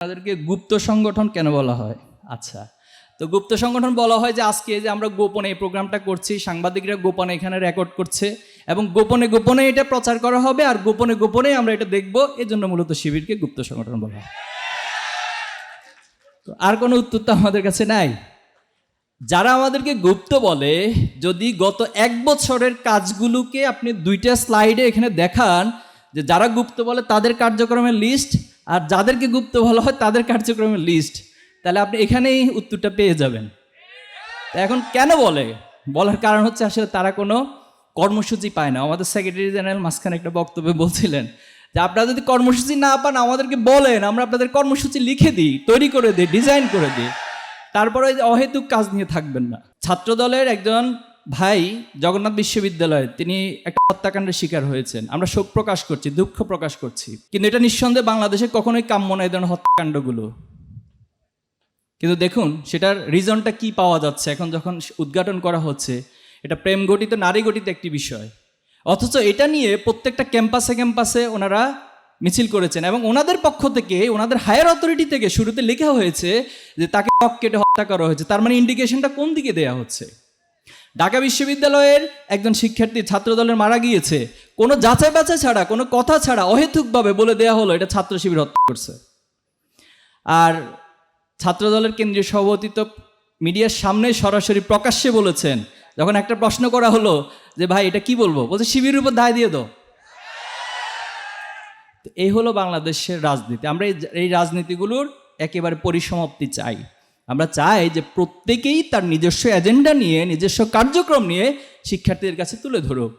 তাদেরকে গুপ্ত সংগঠন কেন বলা হয়? আচ্ছা, তো গুপ্ত সংগঠন বলা হয় যে আজকে যে আমরা গোপনে এই প্রোগ্রামটা করছি, সাংবাদিকরা গোপনে এখানে রেকর্ড করছে এবং গোপনে গোপনে এটা প্রচার করা হবে আর গোপনে গোপনে আমরা এটা দেখব, এজন্য মূলত শিবিরকে গুপ্ত সংগঠন বলা হয়। তো আর কোনো উত্তর তো আমাদের কাছে নাই। যারা আমাদেরকে গুপ্ত বলে, যদি গত 1 বছরের কাজগুলোকে আপনি 2টা স্লাইডে এখানে দেখান যে যারা গুপ্ত বলে তাদের কার্যক্রমের লিস্ট আর যাদেরকে গুপ্ত বলা হয় তাদের কার্যক্রমের লিস্ট, তাহলে আপনি এখানেই উত্তরটা পেয়ে যাবেন। এখন কেন বলে? বলার কারণ হচ্ছে আসলে তারা কোনো কর্মসূচি পায় না। আমাদের সেক্রেটারি জেনারেল মাঝখানে একটা বক্তব্যে বলছিলেন যে আপনারা যদি কর্মসূচি না পান আমাদেরকে বলেন, আমরা আপনাদের কর্মসূচি লিখে দিই, তৈরি করে দিই, ডিজাইন করে দিই, তারপরে অহেতুক কাজ নিয়ে থাকবেন না। ছাত্রদলের একজন ভাই জগন্নাথ বিশ্ববিদ্যালয়ে তিনি একটা হত্যাকাণ্ডের শিকার হয়েছেন। আমরা শোক প্রকাশ করছি, দুঃখ প্রকাশ করছি, কিন্তু এটা নিঃসন্দেহে বাংলাদেশে কখনোই কাম্য না এই ধরনের হত্যাকাণ্ডগুলো। কিন্তু দেখুন সেটার রিজনটা কি পাওয়া যাচ্ছে এখন যখন উদ্ঘাটন করা হচ্ছে। এটা প্রেম গঠিত, নারী গঠিত একটি বিষয়, অথচ এটা নিয়ে প্রত্যেকটা ক্যাম্পাসে ক্যাম্পাসে ওনারা মিছিল করেছেন এবং ওনাদের পক্ষ থেকে, ওনাদের হায়ার অথরিটি থেকে শুরুতে লেখা হয়েছে যে তাকে ত্বক কেটে হত্যা করা হয়েছে। তার মানে ইন্ডিকেশনটা কোন দিকে দেয়া হচ্ছে? ঢাকা বিশ্ববিদ্যালয়ের একজন শিক্ষার্থী ছাত্রদলের মারা গিয়েছে, কোনো যাচাই বাছাই ছাড়া, কোনো কথা ছাড়া অহেতুকভাবে বলে দেয়া হলো এটা ছাত্র শিবির হত্যা করছে। আর ছাত্রদলের কেন্দ্রীয় সভাপতি তো মিডিয়ার সামনে সরাসরি প্রকাশ্যে বলেছেন, যখন একটা প্রশ্ন করা হলো যে ভাই এটা কি বলবো, বলছে শিবিরের উপর দায় দিয়ে দাও। তো এই হলো বাংলাদেশের রাজনীতি। আমরা এই রাজনীতিগুলোর একেবারে পরিসমাপ্তি চাই। আমরা চাই যে প্রত্যেকেই তার নিজস্ব এজেন্ডা নিয়ে, নিজস্ব কার্যক্রম নিয়ে শিক্ষার্থীদের কাছে তুলে ধরুক।